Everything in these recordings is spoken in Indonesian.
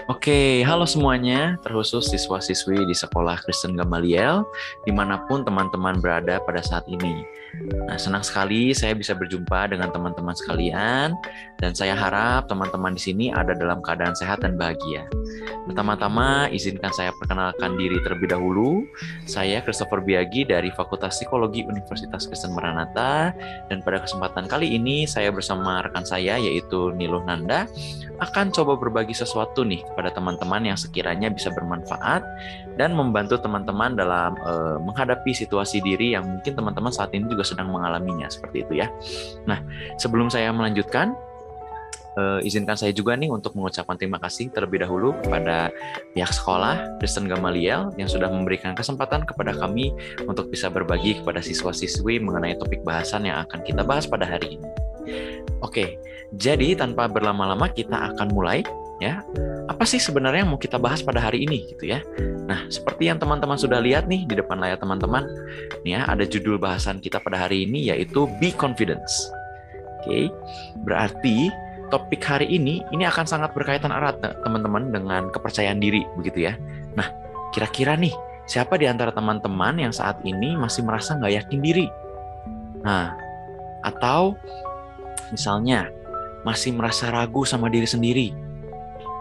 Oke, halo semuanya, terkhusus siswa-siswi di Sekolah Kristen Gamaliel, dimanapun teman-teman berada pada saat ini. Nah, senang sekali saya bisa berjumpa dengan teman-teman sekalian, dan saya harap teman-teman di sini ada dalam keadaan sehat dan bahagia. Pertama-tama, izinkan saya perkenalkan diri terlebih dahulu. Saya Christopher Biagi dari Fakultas Psikologi Universitas Kristen Maranatha, dan pada kesempatan kali ini saya bersama rekan saya yaitu Niluh Nanda akan coba berbagi sesuatu nih kepada teman-teman yang sekiranya bisa bermanfaat dan membantu teman-teman dalam menghadapi situasi diri yang mungkin teman-teman saat ini juga sedang mengalaminya, seperti itu ya. Nah, sebelum saya melanjutkan, izinkan saya juga nih untuk mengucapkan terima kasih terlebih dahulu kepada pihak sekolah Kristen Gamaliel yang sudah memberikan kesempatan kepada kami untuk bisa berbagi kepada siswa-siswi mengenai topik bahasan yang akan kita bahas pada hari ini. Oke, jadi tanpa berlama-lama kita akan mulai ya. Apa sih sebenarnya yang mau kita bahas pada hari ini gitu ya? Nah, seperti yang teman-teman sudah lihat nih di depan layar teman-teman, nih ya, ada judul bahasan kita pada hari ini yaitu Be Confidence. Oke, berarti topik hari ini akan sangat berkaitan erat teman-teman dengan kepercayaan diri begitu ya. Nah, kira-kira nih siapa di antara teman-teman yang saat ini masih merasa nggak yakin diri? Nah, atau misalnya masih merasa ragu sama diri sendiri,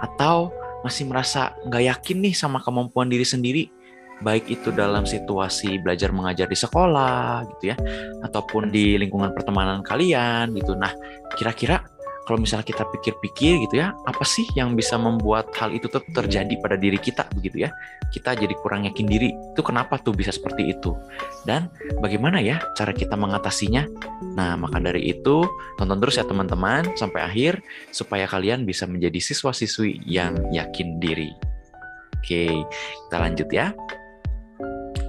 atau masih merasa nggak yakin nih sama kemampuan diri sendiri, baik itu dalam situasi belajar mengajar di sekolah gitu ya, ataupun di lingkungan pertemanan kalian gitu. Nah, kira-kira kalau misalnya kita pikir-pikir gitu ya, apa sih yang bisa membuat hal itu terjadi pada diri kita begitu ya? Kita jadi kurang yakin diri. Itu kenapa tuh bisa seperti itu? Dan bagaimana ya cara kita mengatasinya? Nah, maka dari itu tonton terus ya teman-teman sampai akhir supaya kalian bisa menjadi siswa-siswi yang yakin diri. Oke, kita lanjut ya.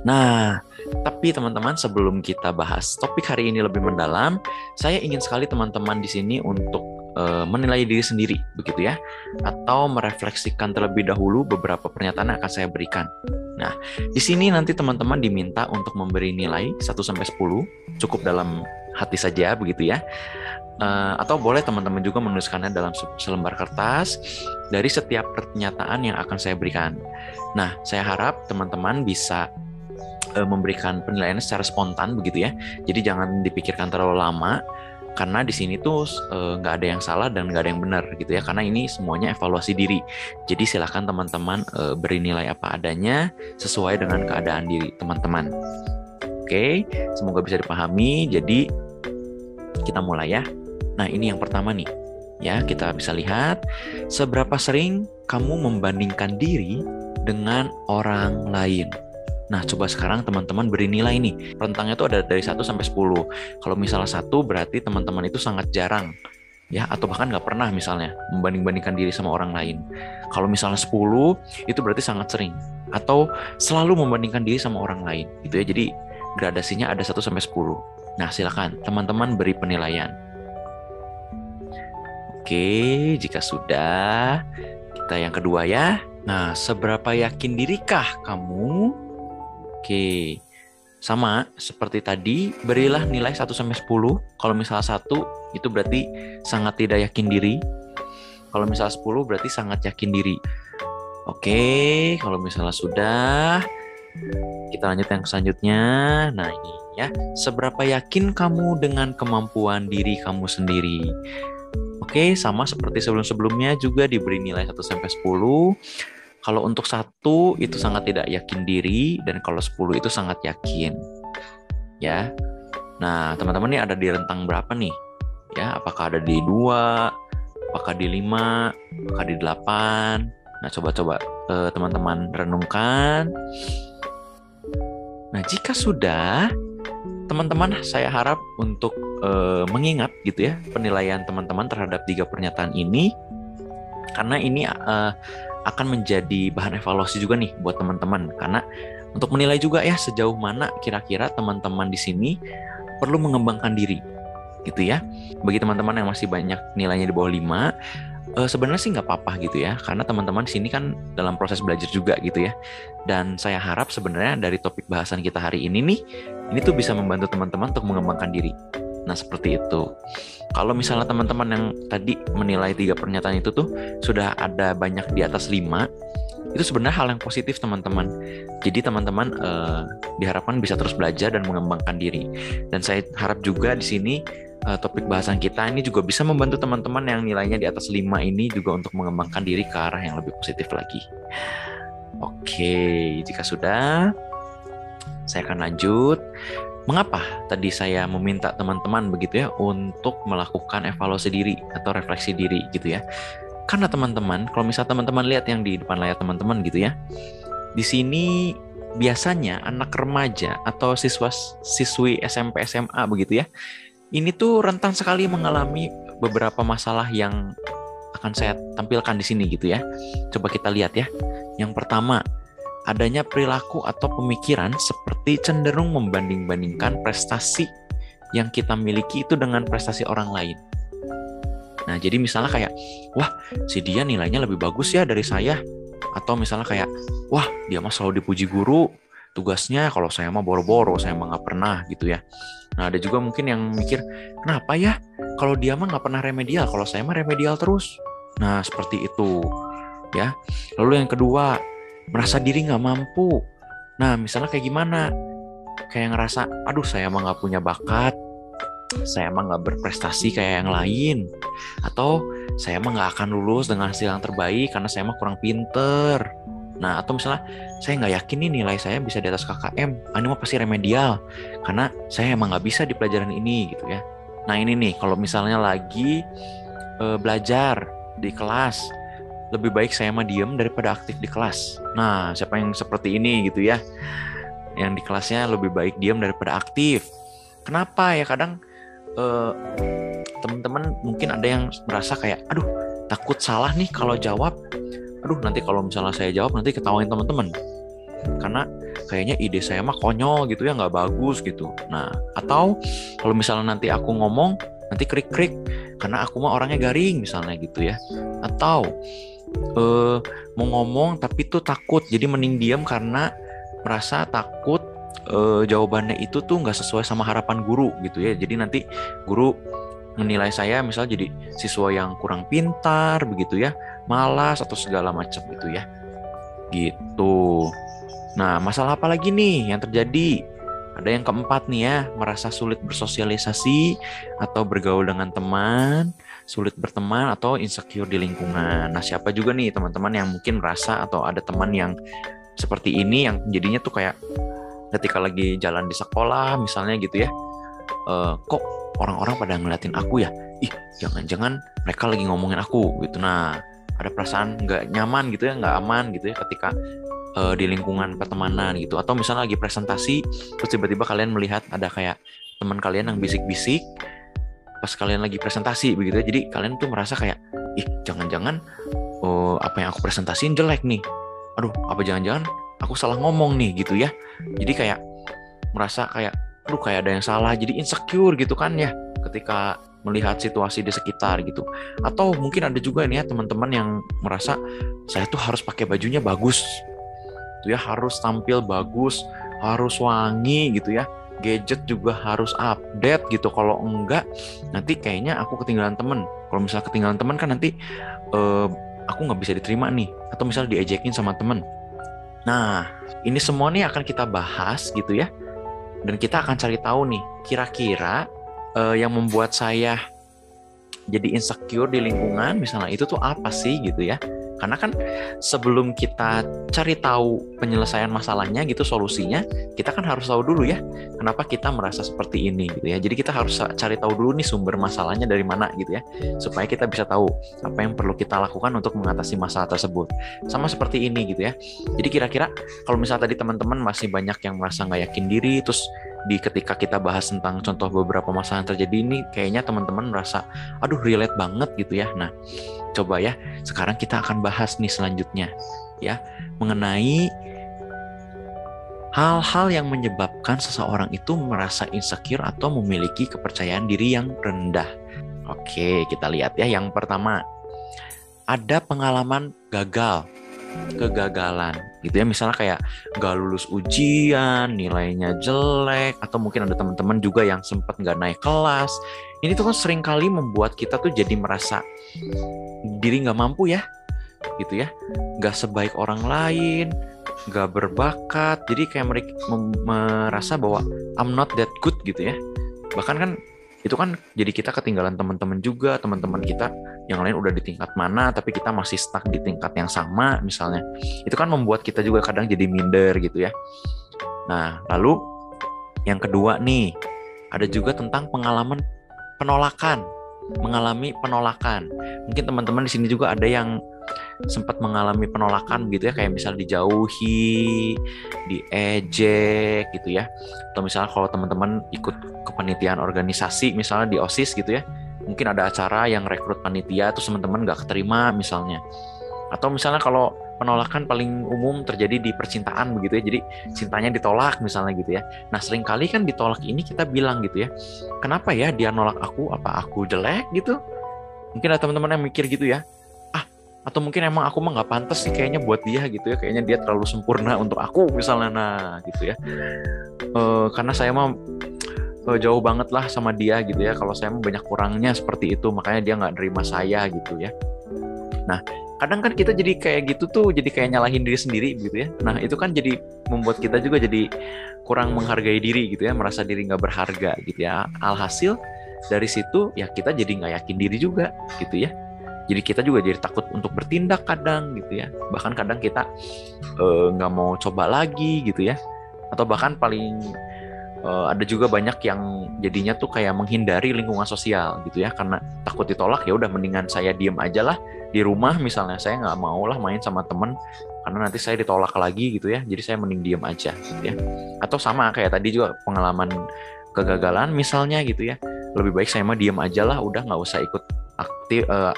Nah, tapi teman-teman sebelum kita bahas topik hari ini lebih mendalam, saya ingin sekali teman-teman di sini untuk menilai diri sendiri begitu ya, atau merefleksikan terlebih dahulu beberapa pernyataan yang akan saya berikan. Nah, di sini nanti teman-teman diminta untuk memberi nilai 1 sampai 10, cukup dalam hati saja begitu ya. Atau boleh teman-teman juga menuliskannya dalam selembar kertas dari setiap pernyataan yang akan saya berikan. Nah, saya harap teman-teman bisa memberikan penilaian secara spontan begitu ya. Jadi jangan dipikirkan terlalu lama, karena di sini tuh nggak ada yang salah dan nggak ada yang benar gitu ya, karena ini semuanya evaluasi diri. Jadi silakan teman-teman beri nilai apa adanya sesuai dengan keadaan diri teman-teman. Oke, semoga bisa dipahami. Jadi kita mulai ya. Nah, ini yang pertama nih ya, kita bisa lihat seberapa sering kamu membandingkan diri dengan orang lain. Nah, coba sekarang teman-teman beri nilai nih. Rentangnya itu ada dari 1 sampai 10. Kalau misalnya 1 berarti teman-teman itu sangat jarang ya, atau bahkan nggak pernah misalnya membanding-bandingkan diri sama orang lain. Kalau misalnya 10 itu berarti sangat sering, atau selalu membandingkan diri sama orang lain gitu ya. Jadi gradasinya ada 1 sampai 10. Nah, silakan teman-teman beri penilaian. Oke, jika sudah, kita yang kedua ya. Nah, seberapa yakin dirikah kamu? Oke, sama seperti tadi, berilah nilai 1 sampai 10. Kalau misalnya 1, itu berarti sangat tidak yakin diri. Kalau misalnya 10, berarti sangat yakin diri. Oke, kalau misalnya sudah, kita lanjut yang selanjutnya. Nah, ini ya, seberapa yakin kamu dengan kemampuan diri kamu sendiri? Oke, sama seperti sebelum-sebelumnya juga diberi nilai 1 sampai 10. Kalau untuk 1 itu sangat tidak yakin diri, dan kalau 10 itu sangat yakin. Ya. Nah, teman-teman ini ada di rentang berapa nih? Ya, apakah ada di 2, apakah di 5, apakah di 8? Nah, coba-coba teman-teman renungkan. Nah, jika sudah, teman-teman saya harap untuk mengingat gitu ya penilaian teman-teman terhadap 3 pernyataan ini, karena ini akan menjadi bahan evaluasi juga nih buat teman-teman, karena untuk menilai juga ya sejauh mana kira-kira teman-teman di sini perlu mengembangkan diri gitu ya. Bagi teman-teman yang masih banyak nilainya di bawah 5, sebenarnya sih nggak apa-apa gitu ya, karena teman-teman di sini kan dalam proses belajar juga gitu ya. Dan saya harap sebenarnya dari topik bahasan kita hari ini nih, ini tuh bisa membantu teman-teman untuk mengembangkan diri Nah, seperti itu. Kalau misalnya teman-teman yang tadi menilai 3 pernyataan itu tuh sudah ada banyak di atas 5, itu sebenarnya hal yang positif teman-teman. Jadi teman-teman diharapkan bisa terus belajar dan mengembangkan diri. Dan saya harap juga di sini topik bahasan kita ini juga bisa membantu teman-teman yang nilainya di atas 5 ini juga untuk mengembangkan diri ke arah yang lebih positif lagi. Oke, jika sudah, saya akan lanjut. Mengapa tadi saya meminta teman-teman begitu ya untuk melakukan evaluasi diri atau refleksi diri gitu ya? Karena teman-teman, kalau misalnya teman-teman lihat yang di depan layar teman-teman gitu ya, di sini biasanya anak remaja atau siswi SMP SMA begitu ya, ini tuh rentan sekali mengalami beberapa masalah yang akan saya tampilkan di sini gitu ya. Coba kita lihat ya. Yang pertama, adanya perilaku atau pemikiran seperti cenderung membanding-bandingkan prestasi yang kita miliki itu dengan prestasi orang lain. Nah, jadi misalnya kayak, wah, si dia nilainya lebih bagus ya dari saya. Atau misalnya kayak, wah, dia mah selalu dipuji guru, tugasnya kalau saya mah boro-boro, saya mah nggak pernah gitu ya. Nah, ada juga mungkin yang mikir, kenapa ya kalau dia mah nggak pernah remedial, kalau saya mah remedial terus. Nah, seperti itu ya. Lalu yang kedua, merasa diri nggak mampu. Nah, misalnya kayak gimana? Kayak ngerasa, aduh saya mah nggak punya bakat, saya mah nggak berprestasi kayak yang lain, atau saya mah nggak akan lulus dengan hasil yang terbaik karena saya mah kurang pinter. Nah, atau misalnya saya nggak yakin nih nilai saya bisa di atas KKM, ini mah pasti remedial karena saya emang nggak bisa di pelajaran ini gitu ya. Nah, ini nih kalau misalnya lagi belajar di kelas, lebih baik saya mah diem daripada aktif di kelas. Nah, siapa yang seperti ini gitu ya? Yang di kelasnya lebih baik diem daripada aktif. Kenapa ya? Kadang teman-teman mungkin ada yang merasa kayak, aduh, takut salah nih kalau jawab. Aduh, nanti kalau misalnya saya jawab nanti ketawain teman-teman. Karena kayaknya ide saya mah konyol gitu ya, nggak bagus gitu. Nah, atau kalau misalnya nanti aku ngomong, nanti krik-krik karena aku mah orangnya garing misalnya gitu ya. Atau mau ngomong tapi tuh takut, jadi mending diam karena merasa takut jawabannya itu tuh nggak sesuai sama harapan guru gitu ya. Jadi nanti guru menilai saya misalnya jadi siswa yang kurang pintar begitu ya, malas atau segala macam gitu ya. Gitu. Nah, masalah apa lagi nih yang terjadi? Ada yang keempat nih ya, merasa sulit bersosialisasi atau bergaul dengan teman, sulit berteman atau insecure di lingkungan. Nah, siapa juga nih teman-teman yang mungkin merasa atau ada teman yang seperti ini yang jadinya tuh kayak ketika lagi jalan di sekolah misalnya gitu ya, kok orang-orang pada ngeliatin aku ya, ih jangan-jangan mereka lagi ngomongin aku gitu. Nah, ada perasaan nggak nyaman gitu ya, nggak aman gitu ya ketika di lingkungan pertemanan gitu. Atau misalnya lagi presentasi terus tiba-tiba kalian melihat ada kayak teman kalian yang bisik-bisik pas kalian lagi presentasi begitu ya. Jadi kalian tuh merasa kayak, ih jangan-jangan apa yang aku presentasiin jelek nih, aduh apa jangan-jangan aku salah ngomong nih gitu ya. Jadi kayak merasa kayak, aduh kayak ada yang salah, jadi insecure gitu kan ya ketika melihat situasi di sekitar gitu. Atau mungkin ada juga nih ya teman-teman yang merasa saya tuh harus pakai bajunya bagus gitu ya, harus tampil bagus, harus wangi gitu ya, gadget juga harus update gitu. Kalau enggak nanti kayaknya aku ketinggalan temen. Kalau misalnya ketinggalan temen kan nanti aku nggak bisa diterima nih, atau misalnya diejekin sama temen. Nah, ini semua nih akan kita bahas gitu ya, dan kita akan cari tahu nih kira-kira yang membuat saya jadi insecure di lingkungan misalnya itu tuh apa sih gitu ya. Karena kan sebelum kita cari tahu penyelesaian masalahnya gitu, solusinya, kita kan harus tahu dulu ya kenapa kita merasa seperti ini gitu ya. Jadi kita harus cari tahu dulu nih sumber masalahnya dari mana gitu ya, supaya kita bisa tahu apa yang perlu kita lakukan untuk mengatasi masalah tersebut. Sama seperti ini gitu ya. Jadi kira-kira kalau misalnya tadi teman-teman masih banyak yang merasa nggak yakin diri, terus ketika kita bahas tentang contoh beberapa masalah yang terjadi ini, kayaknya teman-teman merasa, aduh relate banget gitu ya. Nah, coba ya, sekarang kita akan bahas nih selanjutnya ya, mengenai hal-hal yang menyebabkan seseorang itu merasa insecure atau memiliki kepercayaan diri yang rendah. Oke, kita lihat ya. Yang pertama, ada pengalaman gagal kegagalan gitu ya, misalnya kayak nggak lulus ujian, nilainya jelek, atau mungkin ada teman-teman juga yang sempat nggak naik kelas. Ini tuh kan sering kali membuat kita tuh jadi merasa diri nggak mampu ya gitu ya, nggak sebaik orang lain, nggak berbakat, jadi kayak mereka merasa bahwa I'm not that good gitu ya. Bahkan kan itu kan jadi kita ketinggalan teman-teman juga, teman-teman kita yang lain udah di tingkat mana tapi kita masih stuck di tingkat yang sama misalnya. Itu kan membuat kita juga kadang jadi minder gitu ya. Nah, lalu yang kedua nih, ada juga tentang pengalaman penolakan, mengalami penolakan. Mungkin teman-teman di sini juga ada yang sempat mengalami penolakan gitu ya, kayak misal dijauhi, diejek gitu ya. Atau misalnya kalau teman-teman ikut kepanitiaan organisasi misalnya di OSIS gitu ya, mungkin ada acara yang rekrut panitia terus teman-teman nggak keterima misalnya. Atau misalnya kalau penolakan paling umum terjadi di percintaan begitu ya, jadi cintanya ditolak misalnya gitu ya. Nah, seringkali kan ditolak ini kita bilang gitu ya, kenapa ya dia nolak aku, apa aku jelek gitu? Mungkin ada teman-teman yang mikir gitu ya, atau mungkin emang aku mah nggak pantas sih kayaknya buat dia gitu ya, kayaknya dia terlalu sempurna untuk aku misalnya. Nah gitu ya, karena saya mah jauh banget lah sama dia gitu ya, kalau saya mah banyak kurangnya seperti itu, makanya dia nggak nerima saya gitu ya. Nah, kadang kan kita jadi kayak gitu tuh, jadi kayak nyalahin diri sendiri gitu ya. Nah, itu kan jadi membuat kita juga jadi kurang menghargai diri gitu ya, merasa diri nggak berharga gitu ya. Alhasil dari situ ya kita jadi nggak yakin diri juga gitu ya. Jadi kita juga jadi takut untuk bertindak kadang gitu ya. Bahkan kadang kita nggak mau coba lagi gitu ya. Atau bahkan paling ada juga banyak yang jadinya tuh kayak menghindari lingkungan sosial gitu ya, karena takut ditolak. Ya udah mendingan saya diem aja lah di rumah misalnya, saya nggak mau lah main sama temen karena nanti saya ditolak lagi gitu ya, jadi saya mending diem aja gitu ya. Atau sama kayak tadi juga pengalaman kegagalan misalnya gitu ya, lebih baik saya mah diem aja lah, udah nggak usah ikut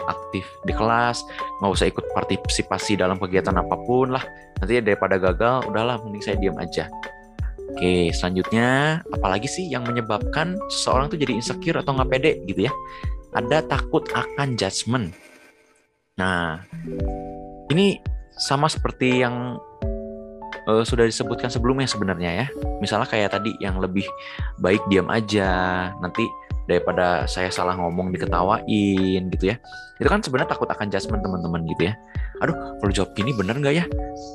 aktif di kelas, nggak usah ikut partisipasi dalam kegiatan apapun lah, nanti daripada gagal udahlah mending saya diem aja. Oke, selanjutnya apalagi sih yang menyebabkan seseorang tuh jadi insecure atau nggak pede gitu ya? Ada takut akan judgement. Nah, ini sama seperti yang sudah disebutkan sebelumnya sebenarnya ya. Misalnya kayak tadi yang lebih baik diam aja, nanti daripada saya salah ngomong diketawain gitu ya. Itu kan sebenarnya takut akan judgement teman-teman gitu ya. Aduh, kalau jawab gini bener nggak ya?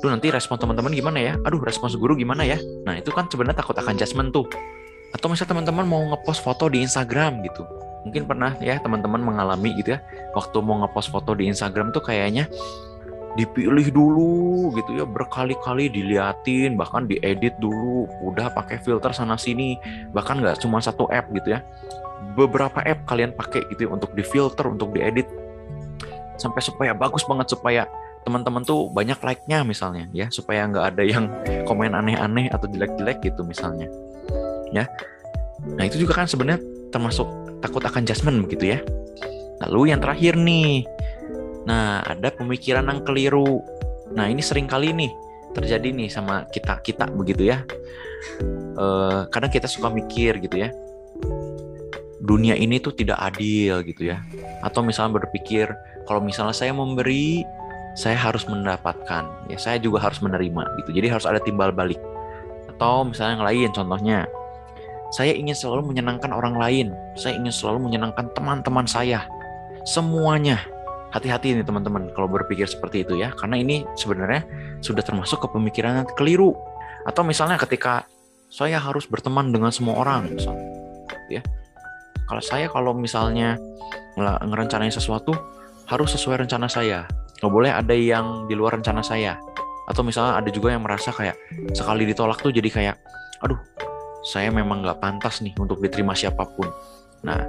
Tuh nanti respon teman-teman gimana ya? Aduh, respons guru gimana ya? Nah, itu kan sebenarnya takut akan judgement tuh. Atau misalnya teman-teman mau ngepost foto di Instagram gitu. Mungkin pernah ya teman-teman mengalami gitu ya. Waktu mau ngepost foto di Instagram tuh kayaknya dipilih dulu gitu ya, berkali-kali diliatin, bahkan diedit dulu, udah pakai filter sana sini, bahkan nggak cuma satu app gitu ya, beberapa app kalian pakai gitu ya, untuk difilter, untuk diedit, sampai supaya bagus banget, supaya teman-teman tuh banyak like-nya misalnya ya, supaya nggak ada yang komen aneh-aneh atau jelek-jelek gitu misalnya ya. Nah itu juga kan sebenarnya termasuk takut akan judgement begitu ya. Lalu yang terakhir nih, nah ada pemikiran yang keliru. Nah ini sering kali nih terjadi nih sama kita begitu ya. Kadang kita suka mikir gitu ya, dunia ini tuh tidak adil gitu ya. Atau misalnya berpikir kalau misalnya saya memberi, saya harus mendapatkan. Ya saya juga harus menerima gitu. Jadi harus ada timbal balik. Atau misalnya yang lain, contohnya, saya ingin selalu menyenangkan orang lain. Saya ingin selalu menyenangkan teman-teman saya. Semuanya. Hati-hati nih teman-teman kalau berpikir seperti itu ya. Karena ini sebenarnya sudah termasuk ke pemikiran yang keliru. Atau misalnya ketika saya harus berteman dengan semua orang misalnya, ya. Kalau misalnya ngerencanain sesuatu harus sesuai rencana saya. Nggak boleh ada yang di luar rencana saya. Atau misalnya ada juga yang merasa kayak sekali ditolak tuh jadi kayak, aduh, saya memang nggak pantas nih untuk diterima siapapun. Nah,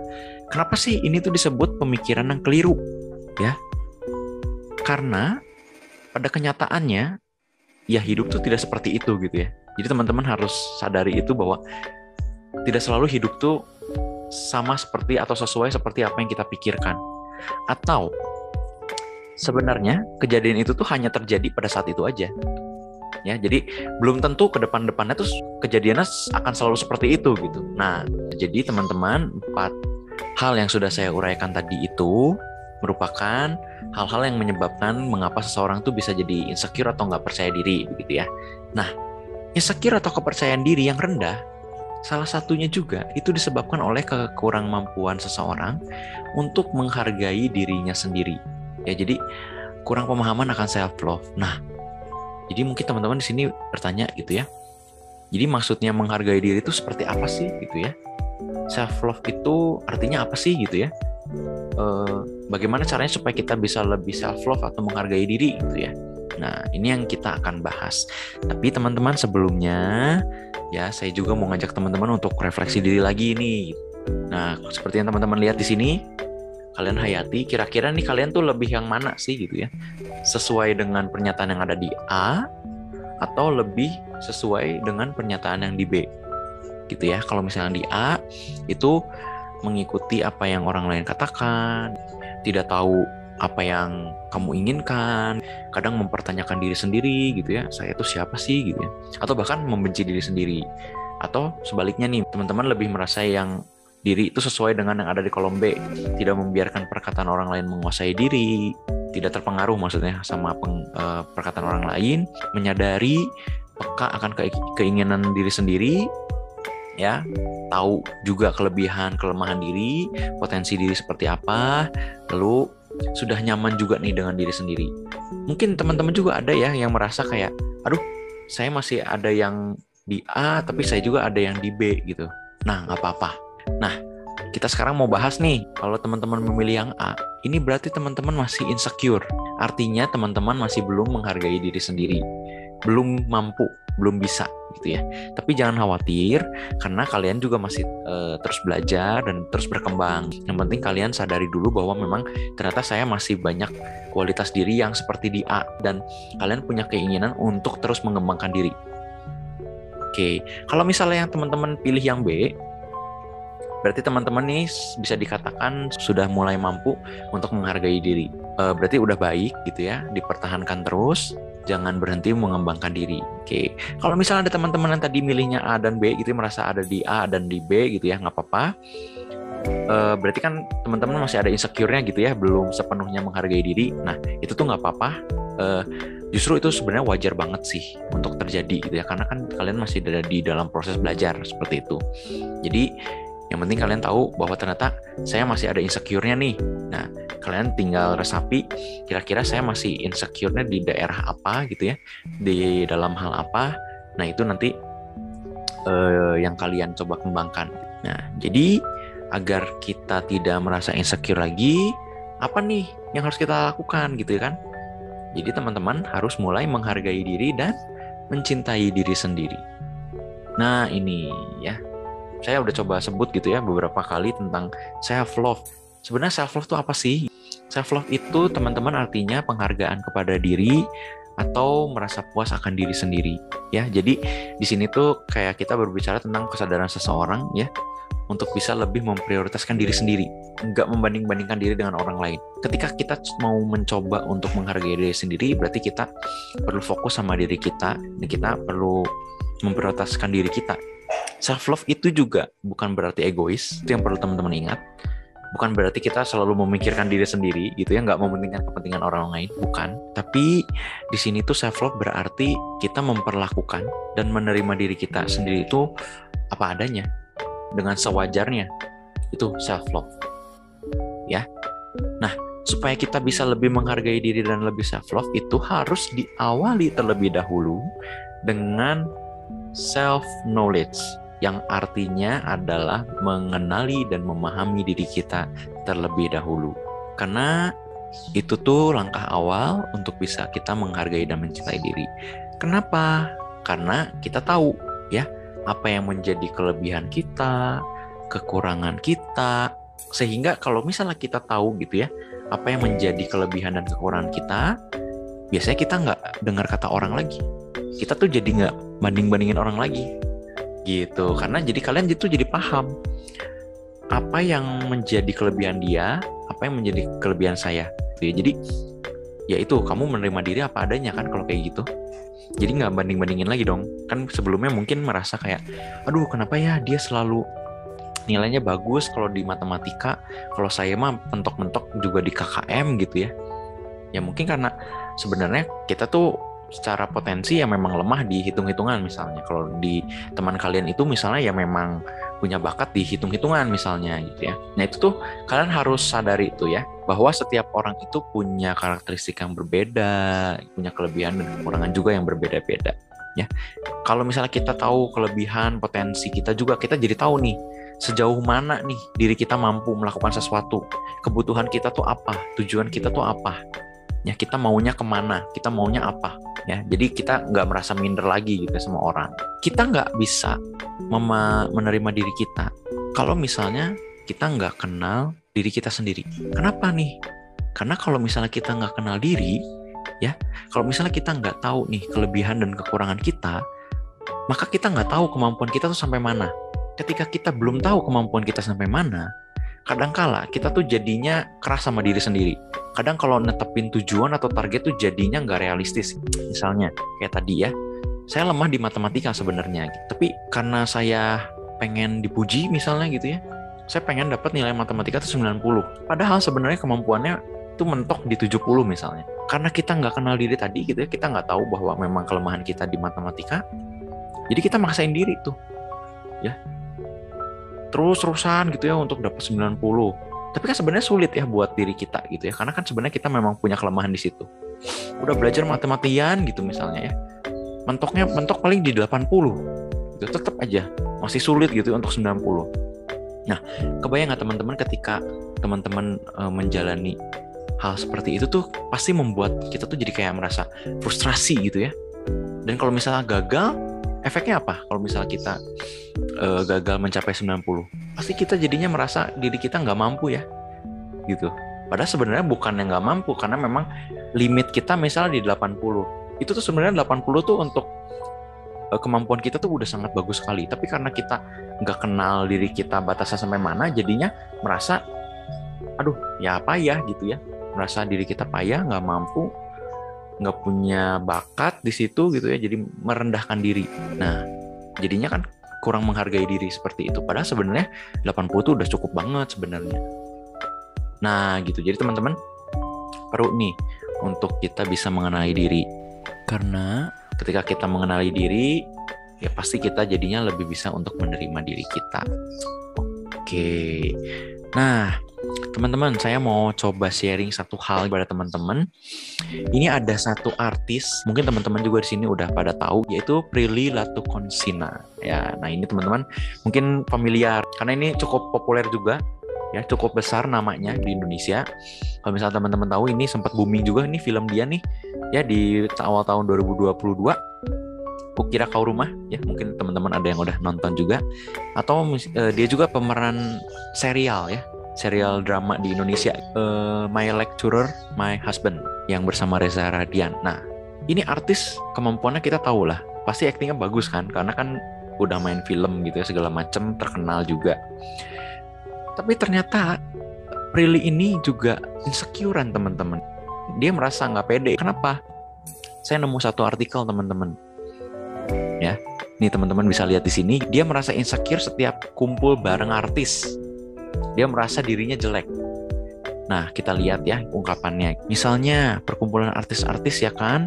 kenapa sih ini tuh disebut pemikiran yang keliru? Ya, karena pada kenyataannya ya hidup tuh tidak seperti itu gitu ya. Jadi teman-teman harus sadari itu bahwa tidak selalu hidup tuh sama seperti atau sesuai seperti apa yang kita pikirkan. Atau sebenarnya kejadian itu tuh hanya terjadi pada saat itu aja. Ya, jadi belum tentu ke depan-depannya tuh kejadiannya akan selalu seperti itu gitu. Nah, jadi teman-teman, 4 hal yang sudah saya uraikan tadi itu merupakan hal-hal yang menyebabkan mengapa seseorang tuh bisa jadi insecure atau nggak percaya diri, begitu ya. Nah, insecure atau kepercayaan diri yang rendah, salah satunya juga itu disebabkan oleh kekurangmampuan seseorang untuk menghargai dirinya sendiri. Ya, jadi kurang pemahaman akan self love. Nah, jadi mungkin teman-teman di sini bertanya gitu ya. Jadi maksudnya menghargai diri itu seperti apa sih gitu ya? Self love itu artinya apa sih gitu ya? Bagaimana caranya supaya kita bisa lebih self love atau menghargai diri gitu ya. Nah, ini yang kita akan bahas. Tapi teman-teman sebelumnya ya saya juga mau ngajak teman-teman untuk refleksi diri lagi nih. Nah, seperti yang teman-teman lihat di sini, kalian hayati kira-kira nih kalian tuh lebih yang mana sih gitu ya? Sesuai dengan pernyataan yang ada di A atau lebih sesuai dengan pernyataan yang di B. Gitu ya. Kalau misalnya di A itu mengikuti apa yang orang lain katakan, tidak tahu apa yang kamu inginkan, kadang mempertanyakan diri sendiri gitu ya, saya itu siapa sih gitu ya, atau bahkan membenci diri sendiri. Atau sebaliknya nih, teman-teman lebih merasa yang diri itu sesuai dengan yang ada di kolom B, tidak membiarkan perkataan orang lain menguasai diri, tidak terpengaruh maksudnya sama perkataan orang lain, menyadari peka akan keinginan diri sendiri, ya, tahu juga kelebihan kelemahan diri, potensi diri seperti apa, lalu sudah nyaman juga nih dengan diri sendiri. Mungkin teman-teman juga ada ya yang merasa kayak, aduh, saya masih ada yang di A tapi saya juga ada yang di B gitu. Nah, nggak apa-apa. Nah, kita sekarang mau bahas nih, kalau teman-teman memilih yang A, ini berarti teman-teman masih insecure. Artinya teman-teman masih belum menghargai diri sendiri, belum mampu, belum bisa gitu ya. Tapi jangan khawatir, karena kalian juga masih terus belajar dan terus berkembang. Yang penting kalian sadari dulu bahwa memang ternyata saya masih banyak kualitas diri yang seperti di A, dan kalian punya keinginan untuk terus mengembangkan diri. Oke, kalau misalnya yang teman-teman pilih yang B, berarti teman-teman nih bisa dikatakan sudah mulai mampu untuk menghargai diri. Berarti udah baik gitu ya, dipertahankan terus. Jangan berhenti mengembangkan diri. Oke, kalau misalnya ada teman-teman yang tadi milihnya A dan B gitu, merasa ada di A dan di B gitu ya, nggak apa-apa. Berarti kan teman-teman masih ada insecure-nya gitu ya, belum sepenuhnya menghargai diri. Nah, itu tuh nggak apa-apa. Justru itu sebenarnya wajar banget sih untuk terjadi gitu ya, karena kan kalian masih ada di dalam proses belajar seperti itu. Jadi yang penting kalian tahu bahwa ternyata saya masih ada insecure-nya nih. Nah, kalian tinggal resapi kira-kira saya masih insecure-nya di daerah apa gitu ya, di dalam hal apa. Nah, itu nanti yang kalian coba kembangkan. Nah, jadi agar kita tidak merasa insecure lagi, apa nih yang harus kita lakukan gitu ya kan? Jadi teman-teman harus mulai menghargai diri dan mencintai diri sendiri. Nah, ini ya, saya udah coba sebut gitu ya beberapa kali tentang self love. Sebenarnya self love itu apa sih? Self love itu teman-teman artinya penghargaan kepada diri atau merasa puas akan diri sendiri ya. Jadi di sini tuh kayak kita berbicara tentang kesadaran seseorang ya, untuk bisa lebih memprioritaskan diri sendiri, nggak membanding-bandingkan diri dengan orang lain. Ketika kita mau mencoba untuk menghargai diri sendiri, berarti kita perlu fokus sama diri kita, dan kita perlu memprioritaskan diri kita. Self love itu juga bukan berarti egois, itu yang perlu teman-teman ingat. Bukan berarti kita selalu memikirkan diri sendiri gitu ya, nggak mementingkan kepentingan orang lain, bukan. Tapi di sini tuh self love berarti kita memperlakukan dan menerima diri kita sendiri itu apa adanya, dengan sewajarnya. Itu self love ya. Nah, supaya kita bisa lebih menghargai diri dan lebih self love, itu harus diawali terlebih dahulu dengan self knowledge, yang artinya adalah mengenali dan memahami diri kita terlebih dahulu. Karena itu tuh langkah awal untuk bisa kita menghargai dan mencintai diri. Kenapa? Karena kita tahu ya apa yang menjadi kelebihan kita, kekurangan kita, sehingga kalau misalnya kita tahu gitu ya apa yang menjadi kelebihan dan kekurangan kita, biasanya kita nggak dengar kata orang lagi. Kita tuh jadi nggak banding-bandingin orang lagi gitu, karena jadi kalian itu jadi paham apa yang menjadi kelebihan dia, apa yang menjadi kelebihan saya gitu ya. Jadi ya itu, kamu menerima diri apa adanya kan kalau kayak gitu. Jadi nggak banding-bandingin lagi dong. Kan sebelumnya mungkin merasa kayak, aduh kenapa ya dia selalu nilainya bagus kalau di matematika, kalau saya mah mentok-mentok juga di KKM gitu ya. Ya mungkin karena sebenarnya kita tuh secara potensi ya memang lemah di hitung-hitungan misalnya. Kalau di teman kalian itu misalnya ya memang punya bakat di hitung-hitungan misalnya gitu ya. Nah itu tuh kalian harus sadari itu ya, bahwa setiap orang itu punya karakteristik yang berbeda, punya kelebihan dan kekurangan juga yang berbeda-beda ya. Kalau misalnya kita tahu kelebihan, potensi kita juga, kita jadi tahu nih sejauh mana nih diri kita mampu melakukan sesuatu, kebutuhan kita tuh apa, tujuan kita tuh apa ya, kita maunya kemana, kita maunya apa ya. Jadi kita nggak merasa minder lagi gitu sama orang. Kita nggak bisa menerima diri kita kalau misalnya kita nggak kenal diri kita sendiri. Kenapa nih? Karena kalau misalnya kita nggak kenal diri ya, kalau misalnya kita nggak tahu nih kelebihan dan kekurangan kita, maka kita nggak tahu kemampuan kita tuh sampai mana. Ketika kita belum tahu kemampuan kita sampai mana, kadangkala kita tuh jadinya keras sama diri sendiri. Kadang kalau netepin tujuan atau target tuh jadinya nggak realistis. Misalnya kayak tadi ya, saya lemah di matematika sebenarnya, tapi karena saya pengen dipuji misalnya gitu ya, saya pengen dapat nilai matematika tuh 90. Padahal sebenarnya kemampuannya itu mentok di 70 misalnya. Karena kita nggak kenal diri tadi gitu ya, kita nggak tahu bahwa memang kelemahan kita di matematika, jadi kita maksain diri tuh ya, terus-terusan gitu ya untuk dapat 90. Tapi kan sebenarnya sulit ya buat diri kita gitu ya, karena kan sebenarnya kita memang punya kelemahan di situ. Udah belajar matematian gitu misalnya ya, mentok paling di 80 gitu, tetap aja masih sulit gitu untuk 90. Nah, kebayang nggak teman-teman ketika teman-teman menjalani hal seperti itu tuh pasti membuat kita tuh jadi kayak merasa frustrasi gitu ya. Dan kalau misalnya gagal, efeknya apa? Kalau misalnya kita gagal mencapai 90, pasti kita jadinya merasa diri kita nggak mampu ya, gitu. Padahal sebenarnya bukan yang nggak mampu, karena memang limit kita misalnya di 80. Itu tuh sebenarnya 80 tuh untuk kemampuan kita tuh udah sangat bagus sekali. Tapi karena kita nggak kenal diri kita batasnya sampai mana, jadinya merasa, aduh ya apa ya gitu ya. Merasa diri kita payah, nggak mampu, nggak punya bakat di situ gitu ya, jadi merendahkan diri. Nah, jadinya kan kurang menghargai diri seperti itu. Padahal sebenarnya 80 itu udah cukup banget sebenarnya. Nah, gitu. Jadi teman-teman perlu nih untuk kita bisa mengenali diri. Karena ketika kita mengenali diri, ya pasti kita jadinya lebih bisa untuk menerima diri kita. Oke. Nah, teman-teman, saya mau coba sharing satu hal kepada teman-teman. Ini ada satu artis, mungkin teman-teman juga di sini udah pada tahu, yaitu Prilly Latuconsina. Ya, nah ini teman-teman mungkin familiar karena ini cukup populer juga, ya cukup besar namanya di Indonesia. Kalau misalnya teman-teman tahu, ini sempat booming juga nih film dia nih, ya di awal tahun 2022. Kukira Kau Rumah, ya mungkin teman-teman ada yang udah nonton juga, atau dia juga pemeran serial ya. Serial drama di Indonesia, My Lecturer, My Husband, yang bersama Reza Radian. Nah, ini artis kemampuannya kita tahu lah, pasti aktingnya bagus kan, karena kan udah main film gitu ya, segala macem, terkenal juga. Tapi ternyata Prilly ini juga insecurean teman-teman. Dia merasa nggak pede. Kenapa? Saya nemu satu artikel teman-teman. Ya, nih teman-teman bisa lihat di sini. Dia merasa insecure setiap kumpul bareng artis. Dia merasa dirinya jelek. Nah, kita lihat ya ungkapannya. Misalnya, perkumpulan artis-artis ya kan,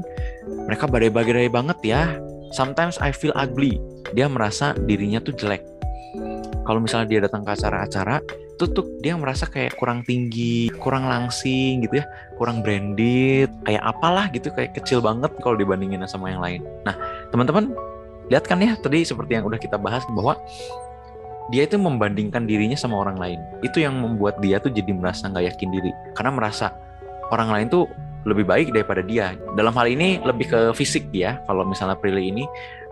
mereka badai-badai banget ya. Sometimes I feel ugly. Dia merasa dirinya tuh jelek. Kalau misalnya dia datang ke acara-acara, tuh dia merasa kayak kurang tinggi, kurang langsing gitu ya, kurang branded, kayak apalah gitu, kayak kecil banget kalau dibandingin sama yang lain. Nah, teman-teman, lihat kan ya tadi seperti yang udah kita bahas, bahwa dia itu membandingkan dirinya sama orang lain. Itu yang membuat dia tuh jadi merasa nggak yakin diri. Karena merasa orang lain tuh lebih baik daripada dia. Dalam hal ini lebih ke fisik ya. Kalau misalnya Prilly ini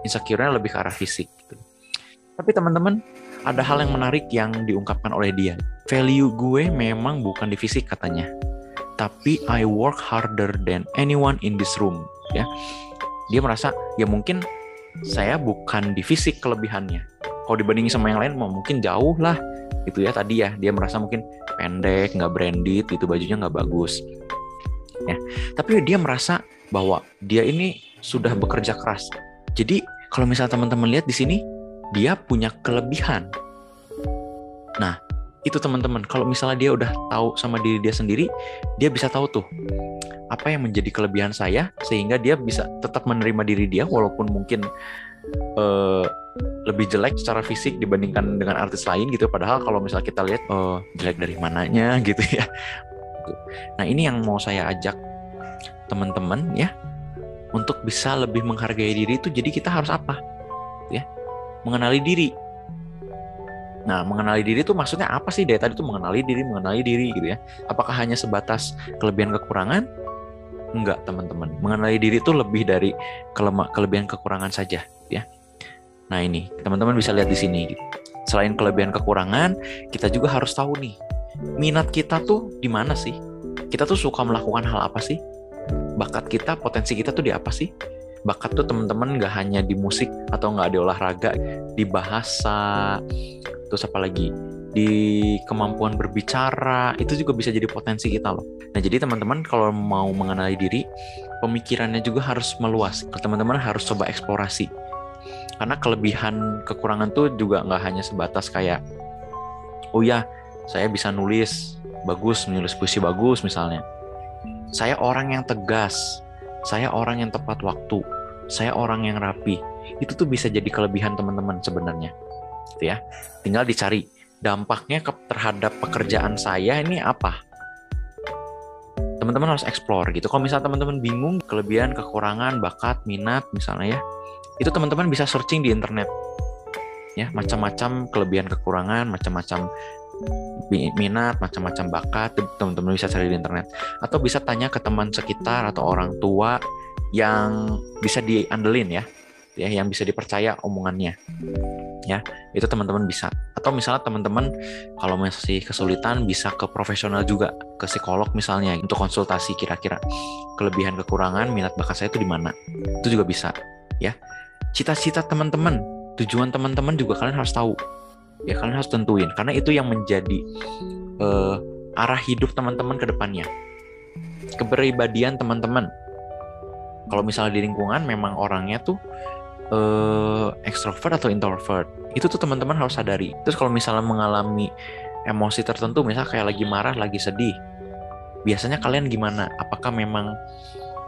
insecure-nya lebih ke arah fisik. Gitu. Tapi teman-teman, ada hal yang menarik yang diungkapkan oleh dia. Value gue memang bukan di fisik katanya. Tapi I work harder than anyone in this room. Ya. Dia merasa ya mungkin saya bukan di fisik kelebihannya. Kalau dibandingin sama yang lain mungkin jauh lah gitu ya. Tadi ya dia merasa mungkin pendek, nggak branded gitu, bajunya nggak bagus ya. Tapi dia merasa bahwa dia ini sudah bekerja keras. Jadi kalau misalnya teman-teman lihat di sini, dia punya kelebihan Nah, itu teman-teman, kalau misalnya dia udah tahu sama diri dia sendiri, dia bisa tahu tuh apa yang menjadi kelebihan saya, sehingga dia bisa tetap menerima diri dia walaupun mungkin lebih jelek secara fisik dibandingkan dengan artis lain gitu. Padahal kalau misalnya kita lihat jelek dari mananya gitu ya. Nah, ini yang mau saya ajak teman-teman ya, untuk bisa lebih menghargai diri itu. Jadi kita harus apa? Ya, mengenali diri. Nah, mengenali diri itu maksudnya apa sih? Dari tadi tuh mengenali diri gitu ya. Apakah hanya sebatas kelebihan kekurangan? Enggak, teman-teman. Mengenali diri itu lebih dari kelebihan kekurangan saja ya. Nah, ini teman-teman bisa lihat di sini. Selain kelebihan kekurangan, kita juga harus tahu nih, minat kita tuh di mana sih? Kita tuh suka melakukan hal apa sih? Bakat kita, potensi kita tuh di apa sih? Bakat tuh teman-teman nggak hanya di musik atau nggak di olahraga, di bahasa, terus apa lagi? Di kemampuan berbicara, itu juga bisa jadi potensi kita loh. Nah, jadi teman-teman kalau mau mengenali diri, pemikirannya juga harus meluas. Teman-teman harus coba eksplorasi. Karena kelebihan kekurangan tuh juga nggak hanya sebatas kayak, oh ya, saya bisa nulis puisi bagus misalnya. Saya orang yang tegas, saya orang yang tepat waktu, saya orang yang rapi. Itu tuh bisa jadi kelebihan teman-teman sebenarnya. Gitu ya. Tinggal dicari dampaknya terhadap pekerjaan saya ini apa. Teman-teman harus explore gitu. Kalau misalnya teman-teman bingung kelebihan, kekurangan, bakat, minat misalnya ya, itu teman-teman bisa searching di internet. Ya, macam-macam kelebihan, kekurangan, macam-macam minat, macam-macam bakat, teman-teman bisa cari di internet. Atau bisa tanya ke teman sekitar atau orang tua yang bisa diandelin ya, yang bisa dipercaya omongannya. Ya, itu teman-teman bisa. Atau misalnya teman-teman kalau masih kesulitan bisa ke profesional juga, ke psikolog misalnya, untuk konsultasi kira-kira kelebihan, kekurangan, minat, bakat saya itu di mana. Itu juga bisa, ya. Cita-cita teman-teman, tujuan teman-teman juga kalian harus tahu. Ya, kalian harus tentuin, karena itu yang menjadi arah hidup teman-teman ke depannya. Kepribadian teman-teman. Kalau misalnya di lingkungan memang orangnya tuh extrovert atau introvert, itu tuh teman-teman harus sadari. Terus kalau misalnya mengalami emosi tertentu, misalnya kayak lagi marah, lagi sedih, biasanya kalian gimana? Apakah memang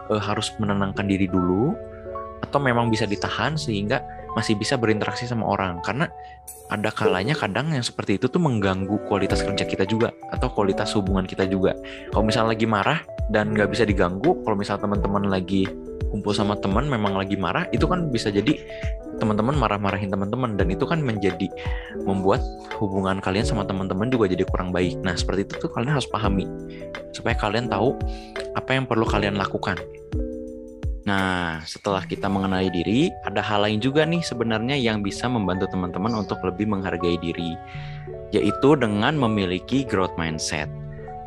harus menenangkan diri dulu, atau memang bisa ditahan sehingga masih bisa berinteraksi sama orang? Karena ada kalanya kadang yang seperti itu tuh mengganggu kualitas kerja kita juga, atau kualitas hubungan kita juga. Kalau misalnya lagi marah dan nggak bisa diganggu, kalau misalnya teman-teman lagi kumpul sama teman memang lagi marah, itu kan bisa jadi teman-teman marah-marahin teman-teman, dan itu kan membuat hubungan kalian sama teman-teman juga jadi kurang baik. Nah, seperti itu tuh kalian harus pahami supaya kalian tahu apa yang perlu kalian lakukan. Nah, setelah kita mengenali diri, ada hal lain juga nih sebenarnya yang bisa membantu teman-teman untuk lebih menghargai diri, yaitu dengan memiliki growth mindset.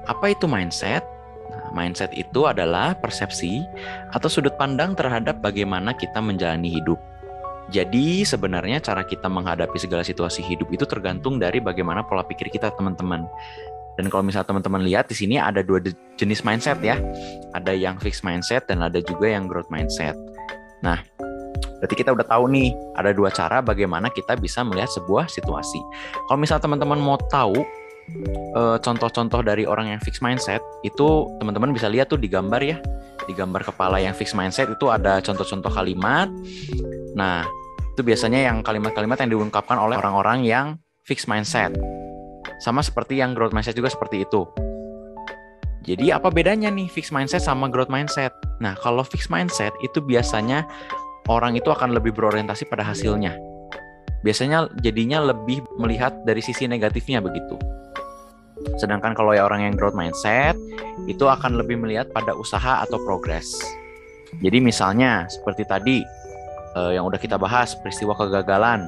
Apa itu mindset? Nah, mindset itu adalah persepsi atau sudut pandang terhadap bagaimana kita menjalani hidup. Jadi sebenarnya cara kita menghadapi segala situasi hidup itu tergantung dari bagaimana pola pikir kita, teman-teman. Dan kalau misalnya teman-teman lihat di sini ada 2 jenis mindset ya. Ada yang fixed mindset dan ada juga yang growth mindset. Nah, berarti kita udah tahu nih ada 2 cara bagaimana kita bisa melihat sebuah situasi. Kalau misalnya teman-teman mau tahu contoh-contoh dari orang yang fixed mindset, itu teman-teman bisa lihat tuh di gambar ya. Di gambar kepala yang fixed mindset itu ada contoh-contoh kalimat. Nah, itu biasanya yang kalimat-kalimat yang diungkapkan oleh orang-orang yang fixed mindset. Sama seperti yang growth mindset juga seperti itu. Jadi apa bedanya nih fixed mindset sama growth mindset? Nah, kalau fixed mindset itu biasanya orang itu akan lebih berorientasi pada hasilnya. Biasanya jadinya lebih melihat dari sisi negatifnya begitu. Sedangkan kalau ya orang yang growth mindset itu akan lebih melihat pada usaha atau progres. Jadi misalnya seperti tadi yang udah kita bahas, peristiwa kegagalan.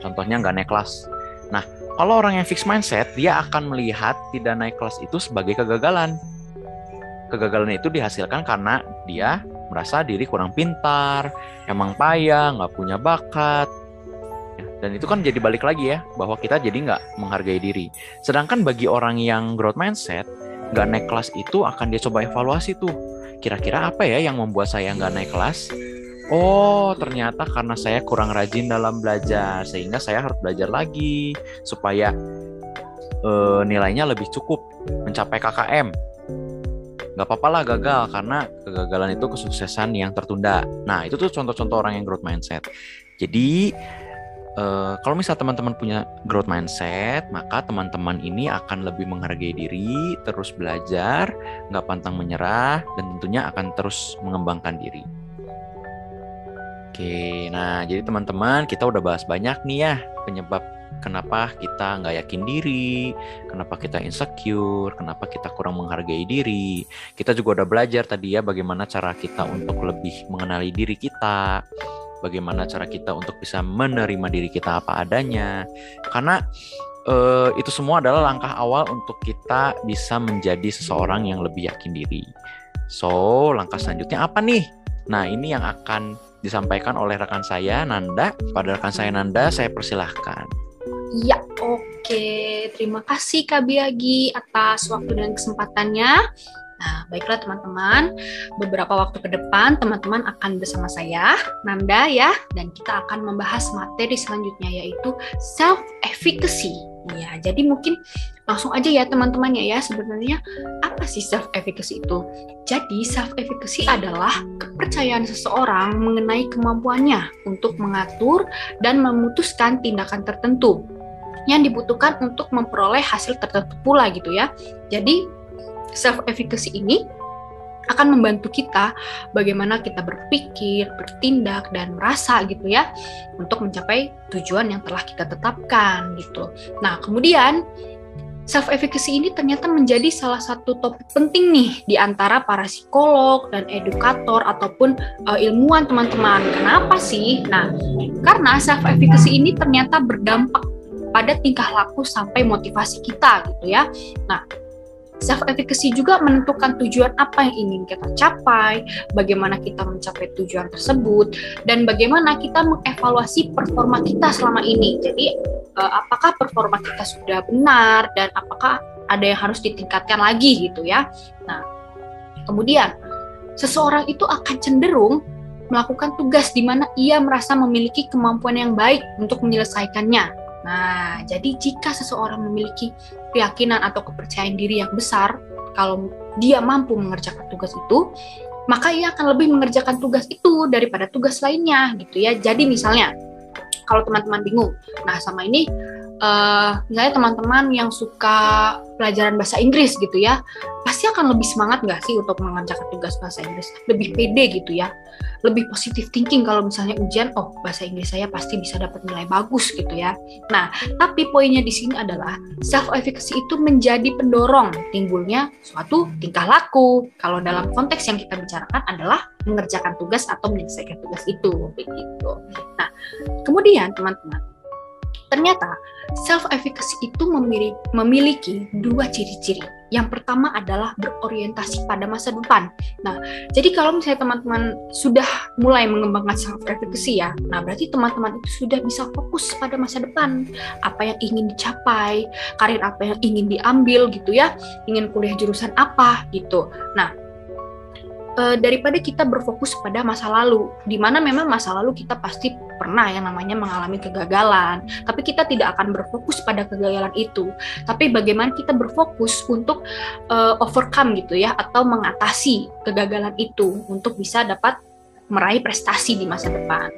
Contohnya nggak naik kelas. Nah, kalau orang yang fixed mindset, dia akan melihat tidak naik kelas itu sebagai kegagalan. Kegagalan itu dihasilkan karena dia merasa diri kurang pintar, emang payah, nggak punya bakat. Dan itu kan jadi balik lagi ya, bahwa kita jadi nggak menghargai diri. Sedangkan bagi orang yang growth mindset, nggak naik kelas itu akan dia coba evaluasi tuh. Kira-kira apa ya yang membuat saya nggak naik kelas? Oh, ternyata karena saya kurang rajin dalam belajar, sehingga saya harus belajar lagi supaya nilainya lebih cukup mencapai KKM. Nggak apa-apa lah gagal, karena kegagalan itu kesuksesan yang tertunda. Nah, itu tuh contoh-contoh orang yang growth mindset. Jadi, kalau misal teman-teman punya growth mindset, maka teman-teman ini akan lebih menghargai diri, terus belajar, nggak pantang menyerah, dan tentunya akan terus mengembangkan diri. Oke, nah jadi teman-teman, kita udah bahas banyak nih ya penyebab kenapa kita nggak yakin diri, kenapa kita insecure, kenapa kita kurang menghargai diri. Kita juga udah belajar tadi ya bagaimana cara kita untuk lebih mengenali diri kita, bagaimana cara kita untuk bisa menerima diri kita apa adanya. Karena itu semua adalah langkah awal untuk kita bisa menjadi seseorang yang lebih yakin diri. So, langkah selanjutnya apa nih? Nah, ini yang akan disampaikan oleh rekan saya, Nanda. Pada rekan saya, Nanda, saya persilahkan. Ya, oke. Terima kasih Kak Biagi atas waktu dan kesempatannya. Nah, baiklah teman-teman. Beberapa waktu ke depan, teman-teman akan bersama saya, Nanda ya, dan kita akan membahas materi selanjutnya, yaitu self-efficacy. Ya, jadi mungkin langsung aja ya teman-teman ya, sebenarnya apa sih self-efficacy itu? Jadi self-efficacy adalah kepercayaan seseorang mengenai kemampuannya untuk mengatur dan memutuskan tindakan tertentu yang dibutuhkan untuk memperoleh hasil tertentu pula gitu ya. Jadi self-efficacy ini akan membantu kita bagaimana kita berpikir, bertindak, dan merasa gitu ya untuk mencapai tujuan yang telah kita tetapkan gitu. Nah, kemudian self-efficacy ini ternyata menjadi salah satu topik penting nih di antara para psikolog dan edukator ataupun ilmuwan teman-teman. Kenapa sih? Nah, karena self-efficacy ini ternyata berdampak pada tingkah laku sampai motivasi kita gitu ya. Nah, self-efficacy juga menentukan tujuan apa yang ingin kita capai, bagaimana kita mencapai tujuan tersebut, dan bagaimana kita mengevaluasi performa kita selama ini. Jadi, apakah performa kita sudah benar, dan apakah ada yang harus ditingkatkan lagi gitu ya. Nah, kemudian, seseorang itu akan cenderung melakukan tugas di mana ia merasa memiliki kemampuan yang baik untuk menyelesaikannya. Nah, jadi jika seseorang memiliki keyakinan atau kepercayaan diri yang besar, kalau dia mampu mengerjakan tugas itu, maka ia akan lebih mengerjakan tugas itu daripada tugas lainnya, gitu ya. Jadi misalnya, kalau teman-teman bingung, nah sama ini, misalnya teman-teman yang suka pelajaran bahasa Inggris gitu ya, pasti akan lebih semangat nggak sih untuk mengerjakan tugas bahasa Inggris? Lebih pede gitu ya, lebih positive thinking kalau misalnya ujian, oh bahasa Inggris saya pasti bisa dapat nilai bagus gitu ya. Nah, tapi poinnya di sini adalah self-efficacy itu menjadi pendorong timbulnya suatu tingkah laku. Kalau dalam konteks yang kita bicarakan adalah mengerjakan tugas atau menyelesaikan tugas itu, begitu. Nah, kemudian teman-teman, ternyata self-efficacy itu memiliki dua ciri-ciri. Yang pertama adalah berorientasi pada masa depan. Nah, jadi kalau misalnya teman-teman sudah mulai mengembangkan self-efficacy ya, nah berarti teman-teman itu sudah bisa fokus pada masa depan. Apa yang ingin dicapai, karir apa yang ingin diambil gitu ya, ingin kuliah jurusan apa gitu. Nah, daripada kita berfokus pada masa lalu, di mana memang masa lalu kita pasti pernah yang namanya mengalami kegagalan, tapi kita tidak akan berfokus pada kegagalan itu, tapi bagaimana kita berfokus untuk overcome gitu ya, atau mengatasi kegagalan itu untuk bisa dapat meraih prestasi di masa depan.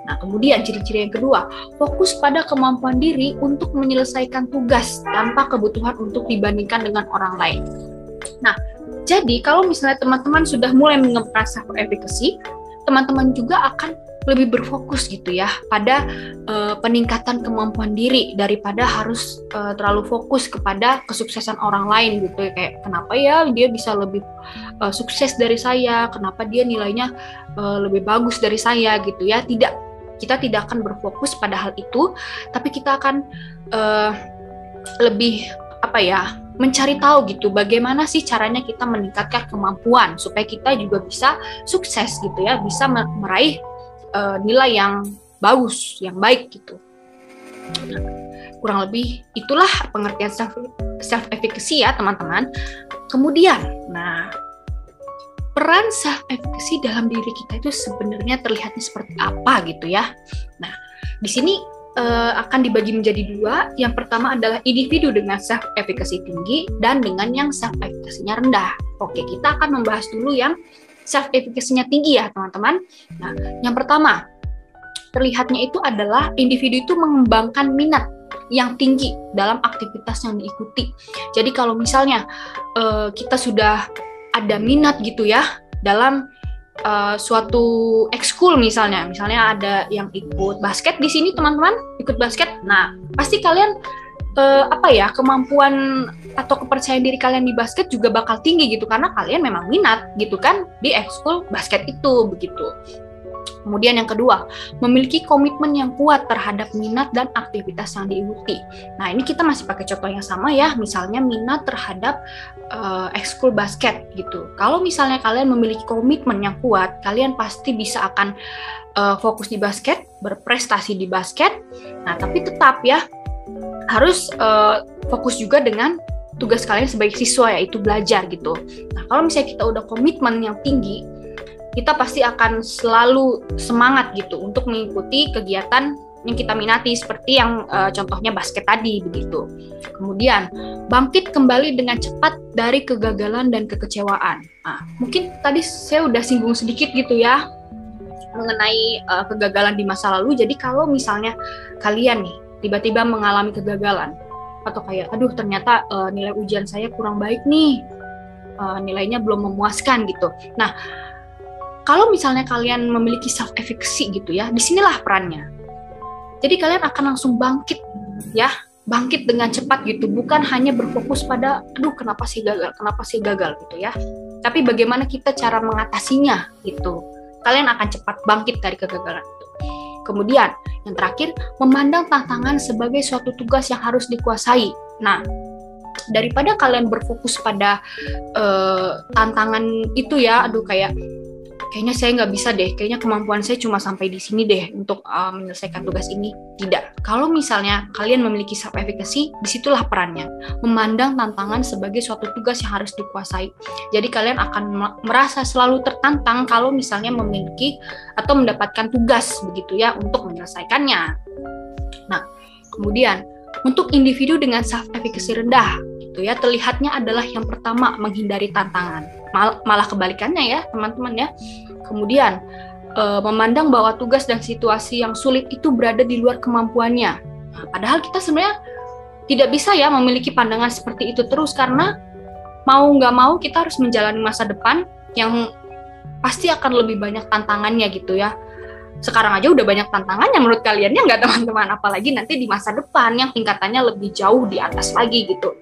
Nah, kemudian ciri-ciri yang kedua, fokus pada kemampuan diri untuk menyelesaikan tugas tanpa kebutuhan untuk dibandingkan dengan orang lain. Nah, jadi kalau misalnya teman-teman sudah mulai mengembangkan self-efficacy, teman-teman juga akan lebih berfokus gitu ya pada peningkatan kemampuan diri daripada harus terlalu fokus kepada kesuksesan orang lain gitu ya. Kayak kenapa ya dia bisa lebih sukses dari saya, kenapa dia nilainya lebih bagus dari saya gitu ya. Tidak, kita tidak akan berfokus pada hal itu, tapi kita akan lebih mencari tahu gitu bagaimana sih caranya kita meningkatkan kemampuan supaya kita juga bisa sukses gitu ya, bisa meraih nilai yang bagus, yang baik gitu. Nah, kurang lebih itulah pengertian self-efficacy ya teman-teman. Kemudian, nah peran self-efficacy dalam diri kita itu sebenarnya terlihatnya seperti apa gitu ya. Nah, di sini akan dibagi menjadi dua. Yang pertama adalah individu dengan self efficacy tinggi dan dengan yang self efficacy-nya rendah. Oke, kita akan membahas dulu yang self efficacy-nya tinggi ya, teman-teman. Nah, yang pertama, terlihatnya itu adalah individu itu mengembangkan minat yang tinggi dalam aktivitas yang diikuti. Jadi kalau misalnya kita sudah ada minat gitu ya dalam suatu ekskul, misalnya ada yang ikut basket di sini, teman-teman ikut basket. Nah, pasti kalian kemampuan atau kepercayaan diri kalian di basket juga bakal tinggi gitu, karena kalian memang minat gitu kan di ekskul basket itu, begitu. Kemudian yang kedua, memiliki komitmen yang kuat terhadap minat dan aktivitas yang diikuti. Nah, ini kita masih pakai contoh yang sama ya, misalnya minat terhadap ekskul basket gitu. Kalau misalnya kalian memiliki komitmen yang kuat, kalian pasti bisa akan fokus di basket, berprestasi di basket. Nah, tapi tetap ya, harus fokus juga dengan tugas kalian sebagai siswa, yaitu belajar gitu. Nah, kalau misalnya kita udah komitmen yang tinggi, kita pasti akan selalu semangat gitu untuk mengikuti kegiatan yang kita minati, seperti yang contohnya basket tadi begitu. Kemudian bangkit kembali dengan cepat dari kegagalan dan kekecewaan. Nah, mungkin tadi saya udah singgung sedikit gitu ya mengenai kegagalan di masa lalu. Jadi kalau misalnya kalian nih tiba-tiba mengalami kegagalan atau kayak aduh ternyata nilai ujian saya kurang baik nih, nilainya belum memuaskan gitu. Nah, kalau misalnya kalian memiliki self efficacy gitu ya, disinilah perannya. Jadi kalian akan langsung bangkit ya, bangkit dengan cepat gitu, bukan hanya berfokus pada aduh kenapa sih gagal gitu ya. Tapi bagaimana kita cara mengatasinya gitu. Kalian akan cepat bangkit dari kegagalan itu. Kemudian yang terakhir, memandang tantangan sebagai suatu tugas yang harus dikuasai. Nah, daripada kalian berfokus pada tantangan itu ya, aduh kayaknya saya nggak bisa deh, kayaknya kemampuan saya cuma sampai di sini deh untuk menyelesaikan tugas ini. Tidak. Kalau misalnya kalian memiliki self efficacy, disitulah perannya. Memandang tantangan sebagai suatu tugas yang harus dikuasai. Jadi kalian akan merasa selalu tertantang kalau misalnya memiliki atau mendapatkan tugas begitu ya untuk menyelesaikannya. Nah, kemudian untuk individu dengan self efficacy rendah, gitu ya, terlihatnya adalah yang pertama menghindari tantangan. Malah kebalikannya ya teman-teman ya. Kemudian memandang bahwa tugas dan situasi yang sulit itu berada di luar kemampuannya. Nah, padahal kita sebenarnya tidak bisa ya memiliki pandangan seperti itu terus, karena mau nggak mau kita harus menjalani masa depan yang pasti akan lebih banyak tantangannya gitu ya. Sekarang aja udah banyak tantangannya menurut kalian ya nggak teman-teman, apalagi nanti di masa depan yang tingkatannya lebih jauh di atas lagi gitu.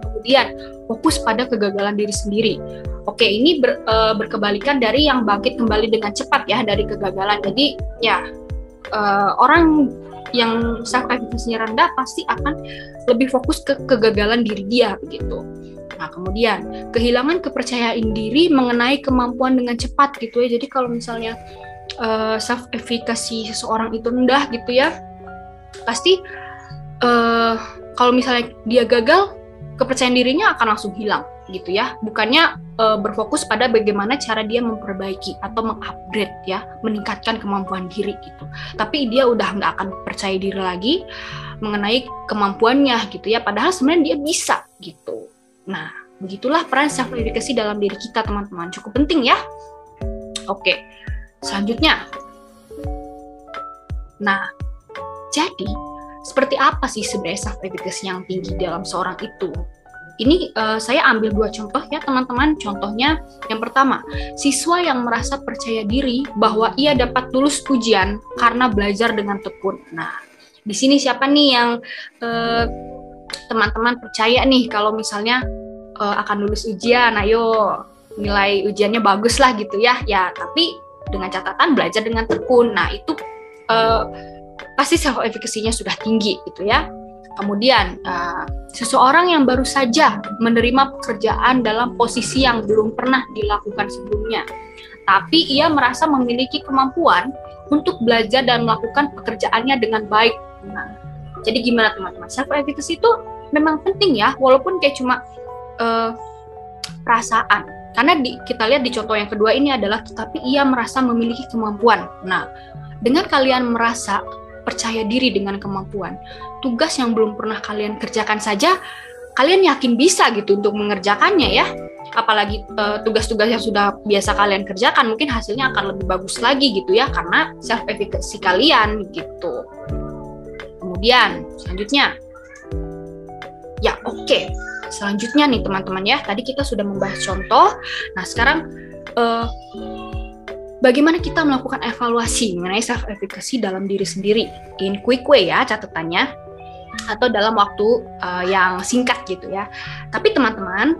Kemudian fokus pada kegagalan diri sendiri. Oke, ini berkebalikan dari yang bangkit kembali dengan cepat ya dari kegagalan. Jadi ya orang yang self efficacy-nya rendah pasti akan lebih fokus ke kegagalan diri dia begitu. Nah, kemudian kehilangan kepercayaan diri mengenai kemampuan dengan cepat gitu ya. Jadi kalau misalnya self efficacy seseorang itu rendah gitu ya, pasti kalau misalnya dia gagal, kepercayaan dirinya akan langsung hilang gitu ya. Bukannya berfokus pada bagaimana cara dia memperbaiki atau mengupgrade ya, meningkatkan kemampuan diri gitu. Tapi dia udah nggak akan percaya diri lagi mengenai kemampuannya gitu ya, padahal sebenarnya dia bisa gitu. Nah, begitulah peran self efficacy dalam diri kita teman-teman, cukup penting ya. Oke, selanjutnya. Nah, jadi seperti apa sih sebenarnya self efficacy yang tinggi dalam seorang itu? Ini saya ambil 2 contoh ya teman-teman. Contohnya yang pertama, siswa yang merasa percaya diri bahwa ia dapat lulus ujian karena belajar dengan tekun. Nah, di sini siapa nih yang teman-teman percaya nih kalau misalnya akan lulus ujian? Ayo, nilai ujiannya bagus lah gitu ya. Ya, tapi dengan catatan belajar dengan tekun. Nah, itu pasti self efficacy-nya sudah tinggi gitu ya. Kemudian seseorang yang baru saja menerima pekerjaan dalam posisi yang belum pernah dilakukan sebelumnya, tapi ia merasa memiliki kemampuan untuk belajar dan melakukan pekerjaannya dengan baik. Nah, jadi gimana teman-teman? Self efficacy itu memang penting ya, walaupun kayak cuma perasaan. Karena kita lihat di contoh yang kedua ini adalah tapi ia merasa memiliki kemampuan. Nah, dengan kalian merasa percaya diri dengan kemampuan. Tugas yang belum pernah kalian kerjakan saja, kalian yakin bisa gitu untuk mengerjakannya ya. Apalagi tugas-tugas yang sudah biasa kalian kerjakan, mungkin hasilnya akan lebih bagus lagi gitu ya, karena self-efficacy kalian gitu. Kemudian selanjutnya, ya oke. Selanjutnya nih teman-teman ya, tadi kita sudah membahas contoh. Nah sekarang bagaimana kita melakukan evaluasi mengenai self-efficacy dalam diri sendiri in quick way ya catatannya, atau dalam waktu yang singkat gitu ya. Tapi teman-teman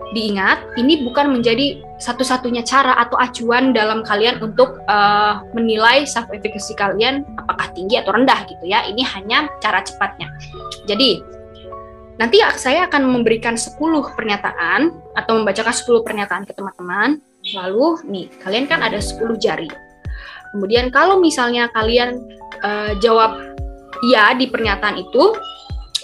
diingat, ini bukan menjadi satu-satunya cara atau acuan dalam kalian untuk menilai self-efficacy kalian apakah tinggi atau rendah gitu ya. Ini hanya cara cepatnya. Jadi nanti saya akan memberikan 10 pernyataan atau membacakan 10 pernyataan ke teman-teman. Lalu nih, kalian kan ada 10 jari. Kemudian kalau misalnya kalian jawab ya di pernyataan itu,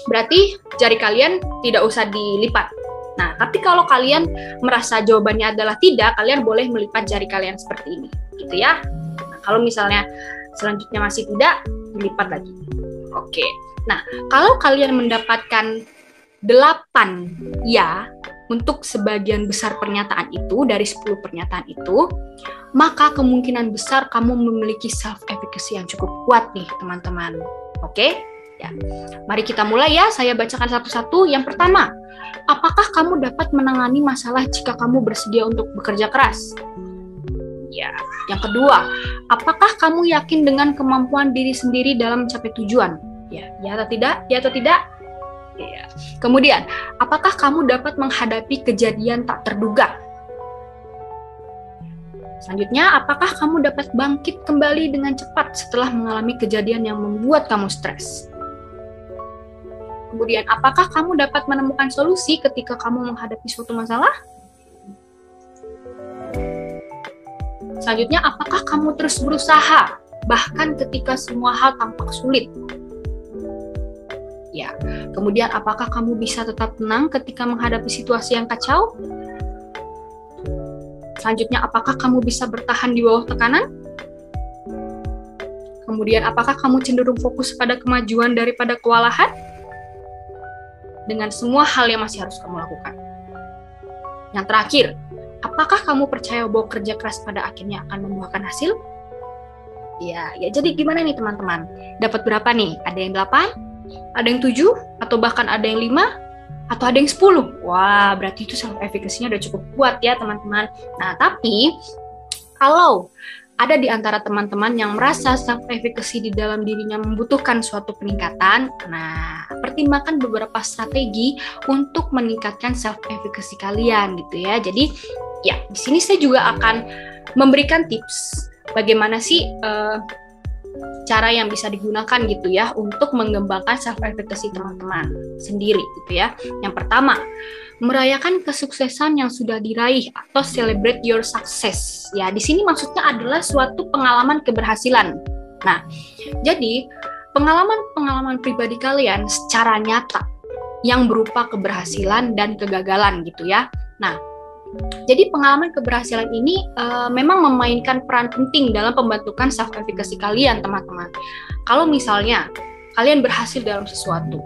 berarti jari kalian tidak usah dilipat. Nah, tapi kalau kalian merasa jawabannya adalah tidak, kalian boleh melipat jari kalian seperti ini, gitu ya. Nah, kalau misalnya selanjutnya masih tidak, dilipat lagi. Oke. Nah, kalau kalian mendapatkan 8 ya untuk sebagian besar pernyataan itu, dari 10 pernyataan itu, maka kemungkinan besar kamu memiliki self-efficacy yang cukup kuat nih, teman-teman. Oke? Ya. Mari kita mulai ya, saya bacakan satu-satu. Yang pertama, apakah kamu dapat menangani masalah jika kamu bersedia untuk bekerja keras? Ya. Yang kedua, apakah kamu yakin dengan kemampuan diri sendiri dalam mencapai tujuan? Ya, ya atau tidak? Ya atau tidak? Ya. Kemudian, apakah kamu dapat menghadapi kejadian tak terduga? Selanjutnya, apakah kamu dapat bangkit kembali dengan cepat setelah mengalami kejadian yang membuat kamu stres? Kemudian, apakah kamu dapat menemukan solusi ketika kamu menghadapi suatu masalah? Selanjutnya, apakah kamu terus berusaha, bahkan ketika semua hal tampak sulit? Ya. Kemudian, apakah kamu bisa tetap tenang ketika menghadapi situasi yang kacau? Selanjutnya, apakah kamu bisa bertahan di bawah tekanan? Kemudian, apakah kamu cenderung fokus pada kemajuan daripada kewalahan? Dengan semua hal yang masih harus kamu lakukan. Yang terakhir, apakah kamu percaya bahwa kerja keras pada akhirnya akan membuahkan hasil? Ya, jadi gimana nih teman-teman? Dapat berapa nih? Ada yang 8? Ada yang 7? Atau bahkan ada yang 5? Atau ada yang 10? Wah, berarti itu self-efficacy-nya udah cukup kuat ya teman-teman. Nah, tapi kalau ada di antara teman-teman yang merasa self-efficacy di dalam dirinya membutuhkan suatu peningkatan, nah, pertimbangkan beberapa strategi untuk meningkatkan self-efficacy kalian gitu ya. Jadi, ya, di sini saya juga akan memberikan tips bagaimana sih cara yang bisa digunakan gitu ya untuk mengembangkan self-efficacy teman-teman sendiri gitu ya. Yang pertama, merayakan kesuksesan yang sudah diraih atau celebrate your success. Ya, di sini maksudnya adalah suatu pengalaman keberhasilan. Nah, jadi pengalaman pribadi kalian secara nyata yang berupa keberhasilan dan kegagalan gitu ya. Nah, jadi pengalaman keberhasilan ini memang memainkan peran penting dalam pembentukan self-efficacy kalian, teman-teman. Kalau misalnya kalian berhasil dalam sesuatu,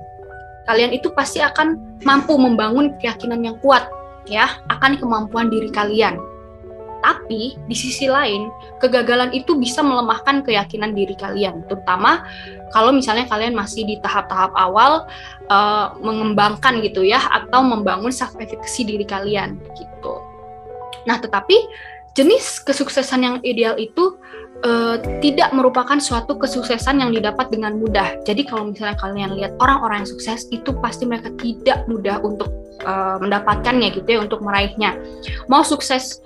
kalian itu pasti akan mampu membangun keyakinan yang kuat ya akan kemampuan diri kalian. Tapi di sisi lain, kegagalan itu bisa melemahkan keyakinan diri kalian, terutama kalau misalnya kalian masih di tahap-tahap awal mengembangkan gitu ya atau membangun self-efficacy diri kalian gitu. Nah, tetapi jenis kesuksesan yang ideal itu tidak merupakan suatu kesuksesan yang didapat dengan mudah. Jadi kalau misalnya kalian lihat orang-orang yang sukses, itu pasti mereka tidak mudah untuk mendapatkannya gitu ya, untuk meraihnya. Mau sukses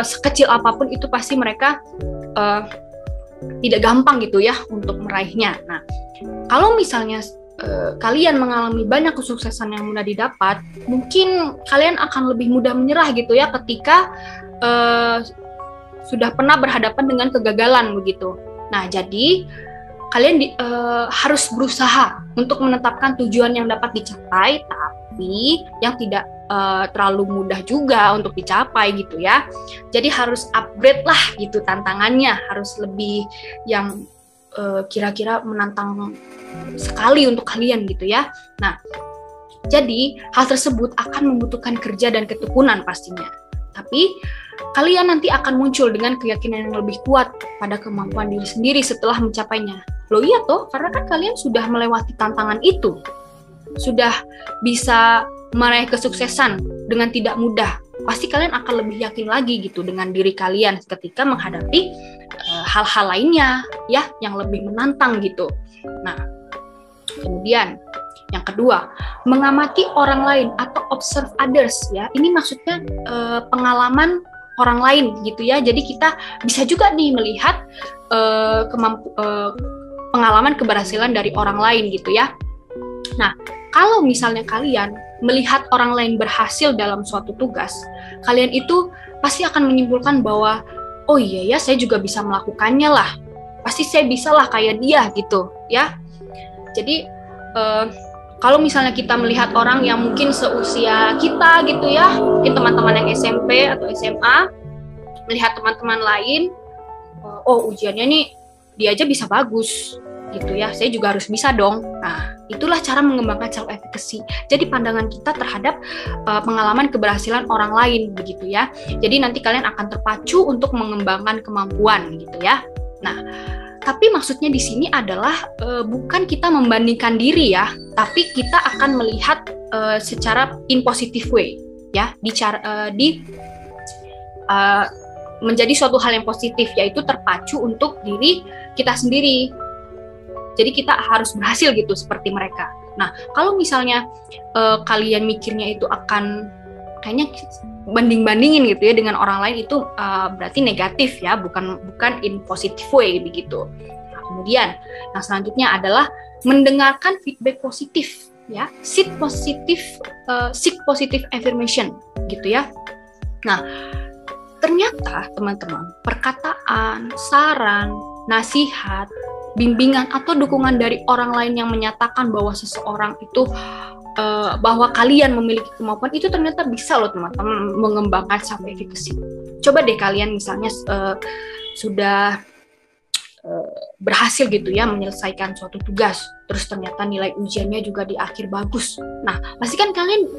sekecil apapun itu pasti mereka tidak gampang gitu ya untuk meraihnya. Nah, kalau misalnya kalian mengalami banyak kesuksesan yang mudah didapat, mungkin kalian akan lebih mudah menyerah gitu ya ketika sudah pernah berhadapan dengan kegagalan begitu. Nah, jadi kalian harus berusaha untuk menetapkan tujuan yang dapat dicapai, tapi yang tidak terlalu mudah juga untuk dicapai gitu ya. Jadi harus upgrade lah gitu tantangannya, harus lebih yang kira-kira menantang sekali untuk kalian gitu ya. Nah, jadi hal tersebut akan membutuhkan kerja dan ketekunan pastinya. Tapi kalian nanti akan muncul dengan keyakinan yang lebih kuat pada kemampuan diri sendiri setelah mencapainya. Loh iya toh, karena kan kalian sudah melewati tantangan itu. Sudah bisa meraih kesuksesan dengan tidak mudah. Pasti kalian akan lebih yakin lagi gitu dengan diri kalian ketika menghadapi hal-hal lainnya ya yang lebih menantang gitu. Nah, kemudian yang kedua, mengamati orang lain atau observe others ya. Ini maksudnya pengalaman orang lain gitu ya. Jadi kita bisa juga nih melihat pengalaman keberhasilan dari orang lain gitu ya. Nah, kalau misalnya kalian melihat orang lain berhasil dalam suatu tugas, kalian itu pasti akan menyimpulkan bahwa oh iya ya, saya juga bisa melakukannya lah. Pasti saya bisa lah kayak dia gitu ya. Jadi kalau misalnya kita melihat orang yang mungkin seusia kita gitu ya, mungkin teman-teman yang SMP atau SMA, melihat teman-teman lain, oh ujiannya nih dia aja bisa bagus gitu ya, saya juga harus bisa dong. Nah, itulah cara mengembangkan self efficacy. Jadi pandangan kita terhadap pengalaman keberhasilan orang lain begitu ya. Jadi nanti kalian akan terpacu untuk mengembangkan kemampuan gitu ya. Nah, tapi maksudnya di sini adalah bukan kita membandingkan diri ya, tapi kita akan melihat secara in positive way ya, menjadi suatu hal yang positif, yaitu terpacu untuk diri kita sendiri. Jadi kita harus berhasil gitu seperti mereka. Nah, kalau misalnya kalian mikirnya itu akan kayaknya banding-bandingin gitu ya dengan orang lain, itu berarti negatif ya, bukan in positive way begitu. Nah, kemudian yang selanjutnya adalah mendengarkan feedback positif ya, seek positive affirmation gitu ya. Nah, ternyata teman-teman, perkataan, saran, nasihat, bimbingan atau dukungan dari orang lain yang menyatakan bahwa seseorang itu bahwa kalian memiliki kemampuan itu ternyata bisa loh teman-teman mengembangkan self efficacy. Coba deh kalian misalnya sudah berhasil gitu ya menyelesaikan suatu tugas, terus ternyata nilai ujiannya juga di akhir bagus. Nah, pasti kan kalian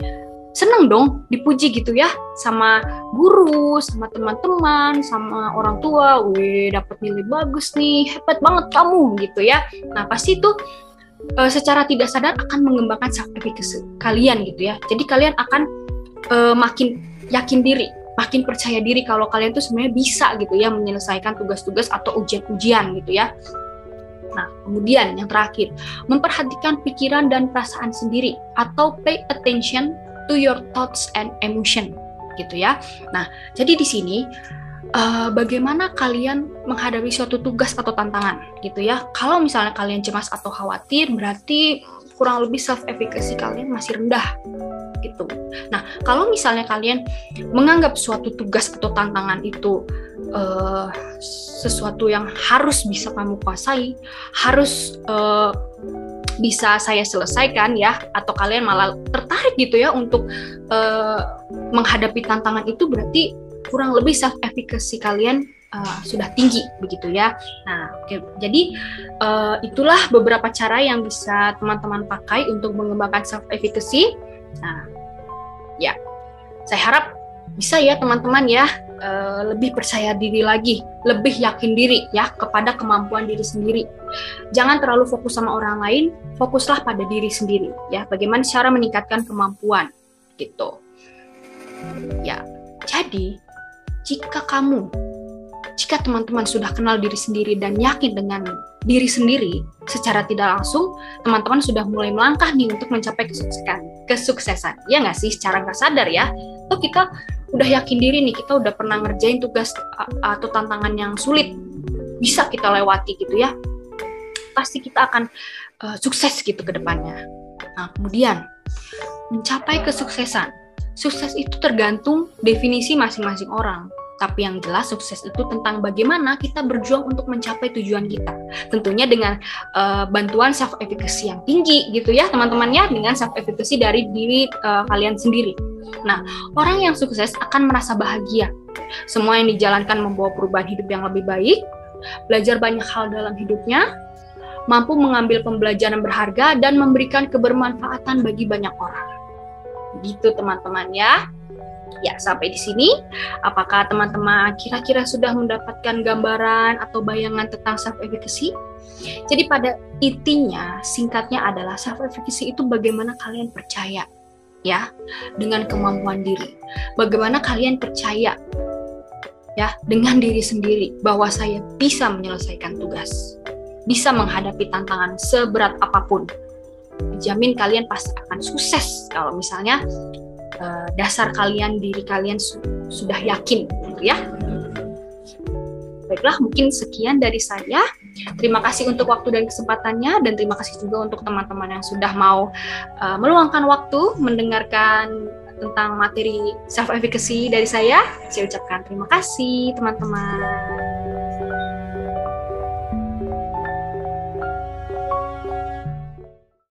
seneng dong dipuji gitu ya sama guru, sama teman-teman, sama orang tua. Wih, dapat nilai bagus nih, hebat banget kamu gitu ya. Nah, pasti itu secara tidak sadar akan mengembangkan self efficacy kalian gitu ya. Jadi kalian akan makin yakin diri, makin percaya diri kalau kalian tuh sebenarnya bisa gitu ya menyelesaikan tugas-tugas atau ujian-ujian gitu ya. Nah, kemudian yang terakhir, memperhatikan pikiran dan perasaan sendiri atau pay attention to your thoughts and emotion gitu ya. Nah, jadi di sini bagaimana kalian menghadapi suatu tugas atau tantangan gitu ya. Kalau misalnya kalian cemas atau khawatir, berarti kurang lebih self efficacy kalian masih rendah gitu. Nah, kalau misalnya kalian menganggap suatu tugas atau tantangan itu sesuatu yang harus bisa kamu kuasai, harus bisa saya selesaikan ya, atau kalian malah tertarik gitu ya untuk menghadapi tantangan itu, berarti kurang lebih self efficacy kalian sudah tinggi begitu ya. Nah, jadi itulah beberapa cara yang bisa teman-teman pakai untuk mengembangkan self efficacy. Nah, ya, saya harap bisa ya teman-teman ya lebih percaya diri lagi, lebih yakin diri ya kepada kemampuan diri sendiri. Jangan terlalu fokus sama orang lain, fokuslah pada diri sendiri ya. Bagaimana cara meningkatkan kemampuan gitu. Ya, jadi jika teman-teman sudah kenal diri sendiri dan yakin dengan diri sendiri, secara tidak langsung teman-teman sudah mulai melangkah nih untuk mencapai kesuksesan. Ya nggak sih, secara nggak sadar ya. Tuh kita udah yakin diri nih, kita udah pernah ngerjain tugas atau tantangan yang sulit, bisa kita lewati gitu ya. Pasti kita akan sukses gitu ke depannya. Nah, kemudian mencapai kesuksesan. Sukses itu tergantung definisi masing-masing orang. Tapi yang jelas sukses itu tentang bagaimana kita berjuang untuk mencapai tujuan kita. Tentunya dengan bantuan self efficacy yang tinggi gitu ya teman-teman ya, dengan self efficacy dari diri kalian sendiri. Nah, orang yang sukses akan merasa bahagia. Semua yang dijalankan membawa perubahan hidup yang lebih baik, belajar banyak hal dalam hidupnya, mampu mengambil pembelajaran berharga dan memberikan kebermanfaatan bagi banyak orang. Gitu teman-teman ya. Ya, sampai di sini. Apakah teman-teman kira-kira sudah mendapatkan gambaran atau bayangan tentang self-efficacy? Jadi pada intinya, singkatnya adalah self-efficacy itu bagaimana kalian percaya ya dengan kemampuan diri. Bagaimana kalian percaya ya dengan diri sendiri bahwa saya bisa menyelesaikan tugas, bisa menghadapi tantangan seberat apapun. Jamin kalian pasti akan sukses kalau misalnya dasar kalian, diri kalian sudah yakin gitu ya. Baiklah, mungkin sekian dari saya. Terima kasih untuk waktu dan kesempatannya, dan terima kasih juga untuk teman-teman yang sudah mau meluangkan waktu mendengarkan tentang materi self-efficacy dari saya. Saya ucapkan terima kasih teman-teman.